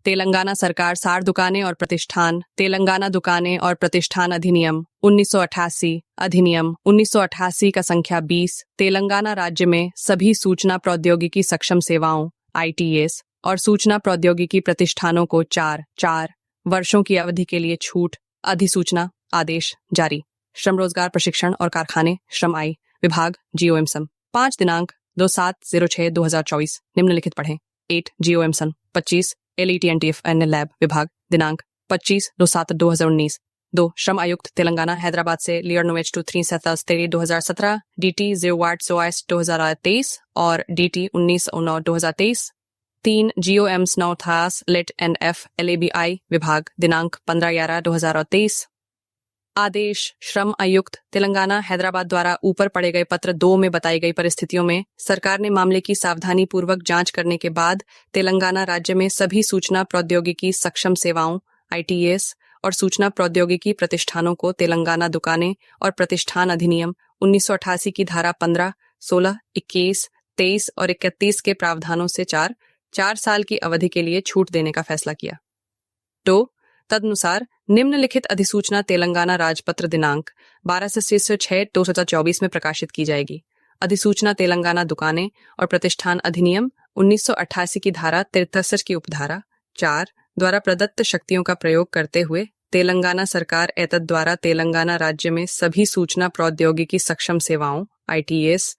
तेलंगाना सरकार सार दुकानें और प्रतिष्ठान, तेलंगाना दुकानें और प्रतिष्ठान अधिनियम 1988, अधिनियम 1988 का संख्या 20, तेलंगाना राज्य में सभी सूचना प्रौद्योगिकी सक्षम सेवाओं ITS और सूचना प्रौद्योगिकी प्रतिष्ठानों को 4 वर्षों की अवधि के लिए छूट, अधिसूचना आदेश जारी। श्रम रोजगार प्रशिक्षण और कारखाने श्रम आई विभाग GOMSM 5 दिनांक 27/06/2024 निम्नलिखित पढ़ें। 8 GOMSM 25 LETNTF एंड लैब विभाग दिनांक 25/07/2019। 2 श्रम आयुक्त तेलंगाना हैदराबाद से लियरनोवेच 23/2017 DT 0/8/2023 और DT 19/9/2023। 3 GOMS नौथास लेट एंड F LABI विभाग दिनांक 15/11/2023। आदेश श्रम आयुक्त तेलंगाना हैदराबाद द्वारा ऊपर पढ़े गए पत्र 2 में बताई गई परिस्थितियों में सरकार ने मामले की सावधानी पूर्वक जांच करने के बाद तेलंगाना राज्य में सभी सूचना प्रौद्योगिकी सक्षम सेवाओं ITS और सूचना प्रौद्योगिकी प्रतिष्ठानों को तेलंगाना दुकानें और प्रतिष्ठान अधिनियम 1988 की धारा 15, 16, 21, 23 और 31 के प्रावधानों से 4 साल की अवधि के लिए छूट देने का फैसला किया। तो तदनुसार निम्नलिखित अधिसूचना तेलंगाना राजपत्र दिनांक 12/6/2024 में प्रकाशित की जाएगी। अधिसूचना तेलंगाना दुकानें और प्रतिष्ठान अधिनियम 1988 की धारा 63 की उपधारा 4 द्वारा प्रदत्त शक्तियों का प्रयोग करते हुए तेलंगाना सरकार एतद द्वारा तेलंगाना राज्य में सभी सूचना प्रौद्योगिकी सक्षम सेवाओं ITS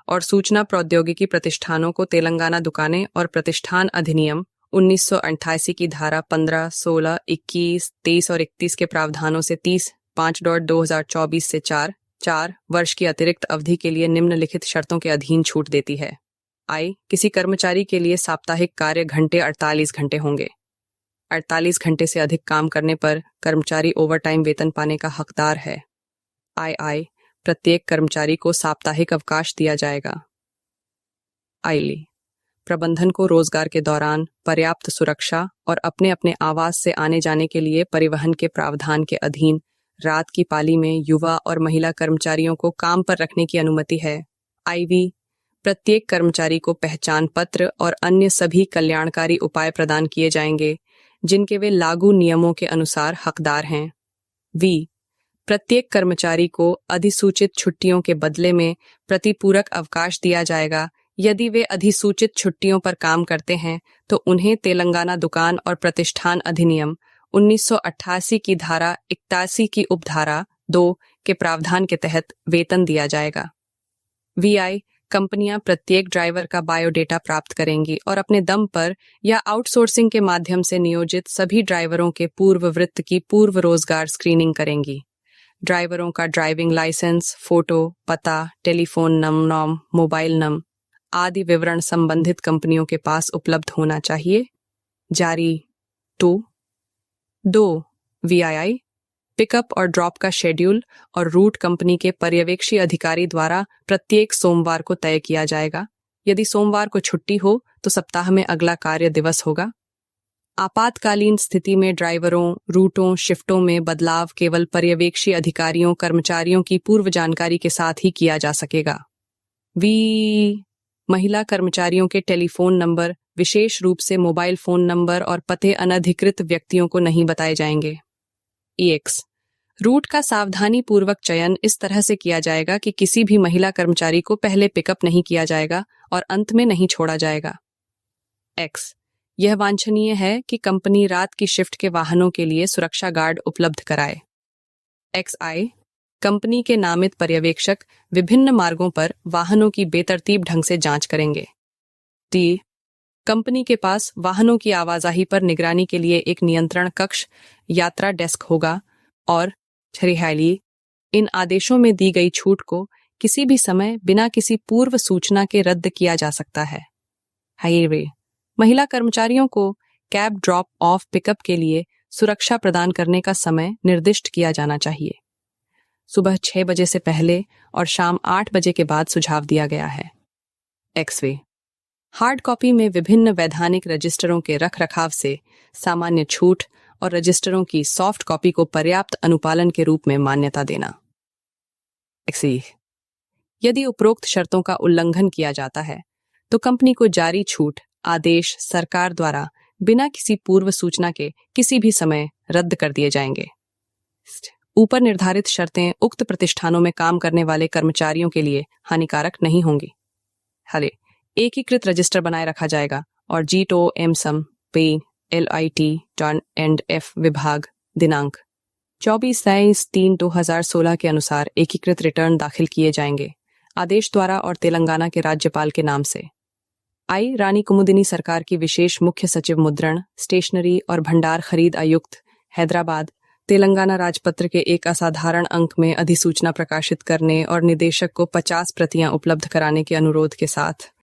और सूचना प्रौद्योगिकी प्रतिष्ठानों को तेलंगाना दुकानें और प्रतिष्ठान अधिनियम 1988 की धारा 15, 16, 21, 23 और 31 के प्रावधानों से 30/5/2024 से 4 वर्ष की अतिरिक्त अवधि के लिए निम्नलिखित शर्तों के अधीन छूट देती है। किसी कर्मचारी के लिए साप्ताहिक कार्य घंटे 48 घंटे होंगे। 48 घंटे से अधिक काम करने पर कर्मचारी ओवरटाइम वेतन पाने का हकदार है। प्रत्येक कर्मचारी को साप्ताहिक अवकाश दिया जाएगा। प्रबंधन को रोजगार के दौरान पर्याप्त सुरक्षा और अपने अपने आवास से आने जाने के लिए परिवहन के प्रावधान के अधीन रात की पाली में युवा और महिला कर्मचारियों को काम पर रखने की अनुमति है। प्रत्येक कर्मचारी को पहचान पत्र और अन्य सभी कल्याणकारी उपाय प्रदान किए जाएंगे जिनके वे लागू नियमों के अनुसार हकदार हैं। प्रत्येक कर्मचारी को अधिसूचित छुट्टियों के बदले में प्रतिपूरक अवकाश दिया जाएगा। यदि वे अधिसूचित छुट्टियों पर काम करते हैं तो उन्हें तेलंगाना दुकान और प्रतिष्ठान अधिनियम 1988 की धारा 81 की उपधारा 2 के प्रावधान के तहत वेतन दिया जाएगा। कंपनियां प्रत्येक ड्राइवर का बायोडेटा प्राप्त करेंगी और अपने दम पर या आउटसोर्सिंग के माध्यम से नियोजित सभी ड्राइवरों के पूर्व वृत्त की पूर्व रोजगार स्क्रीनिंग करेंगी। ड्राइवरों का ड्राइविंग लाइसेंस, फोटो, पता, टेलीफोन नंबर, मोबाइल नंबर आदि विवरण संबंधित कंपनियों के पास उपलब्ध होना चाहिए। जारी 2 VII पिकअप और ड्रॉप का शेड्यूल और रूट कंपनी के पर्यवेक्षी अधिकारी द्वारा प्रत्येक सोमवार को तय किया जाएगा। यदि सोमवार को छुट्टी हो तो सप्ताह में अगला कार्य दिवस होगा। आपातकालीन स्थिति में ड्राइवरों, रूटों, शिफ्टों में बदलाव केवल पर्यवेक्षी अधिकारियों कर्मचारियों की पूर्व जानकारी के साथ ही किया जा सकेगा। महिला कर्मचारियों के टेलीफोन नंबर, विशेष रूप से मोबाइल फोन नंबर और पते अनधिकृत व्यक्तियों को नहीं बताए जाएंगे। रूट का सावधानी पूर्वक चयन इस तरह से किया जाएगा कि किसी भी महिला कर्मचारी को पहले पिकअप नहीं किया जाएगा और अंत में नहीं छोड़ा जाएगा। यह वांछनीय है कि कंपनी रात की शिफ्ट के वाहनों के लिए सुरक्षा गार्ड उपलब्ध कराए। कंपनी के नामित पर्यवेक्षक विभिन्न मार्गों पर वाहनों की बेतरतीब ढंग से जांच करेंगे। कंपनी के पास वाहनों की आवाजाही पर निगरानी के लिए एक नियंत्रण कक्ष, यात्रा डेस्क होगा और इन आदेशों में दी गई छूट को किसी भी समय बिना किसी पूर्व सूचना के रद्द किया जा सकता है। महिला कर्मचारियों को कैब ड्रॉप ऑफ पिकअप के लिए सुरक्षा प्रदान करने का समय निर्दिष्ट किया जाना चाहिए। सुबह 6 बजे से पहले और शाम 8 बजे के बाद सुझाव दिया गया है। हार्ड कॉपी में विभिन्न वैधानिक रजिस्टरों के रखरखाव से सामान्य छूट और रजिस्टरों की सॉफ्ट कॉपी को पर्याप्त अनुपालन के रूप में मान्यता देना। यदि उपरोक्त शर्तों का उल्लंघन किया जाता है तो कंपनी को जारी छूट आदेश सरकार द्वारा बिना किसी पूर्व सूचना के किसी भी समय रद्द कर दिए जाएंगे। ऊपर निर्धारित शर्तें उक्त प्रतिष्ठानों में काम करने वाले कर्मचारियों के लिए हानिकारक नहीं होंगी। हले एकीकृत रजिस्टर बनाए रखा जाएगा और GTO-MSM-P-LIT-F विभाग दिनांक 24/3/2016 के अनुसार एकीकृत रिटर्न दाखिल किए जाएंगे, आदेश द्वारा और तेलंगाना के राज्यपाल के नाम से। आई रानी कुमुदिनी सरकार की विशेष मुख्य सचिव मुद्रण, स्टेशनरी और भंडार खरीद आयुक्त, हैदराबाद, तेलंगाना राजपत्र के एक असाधारण अंक में अधिसूचना प्रकाशित करने और निदेशक को 50 प्रतियां उपलब्ध कराने के अनुरोध के साथ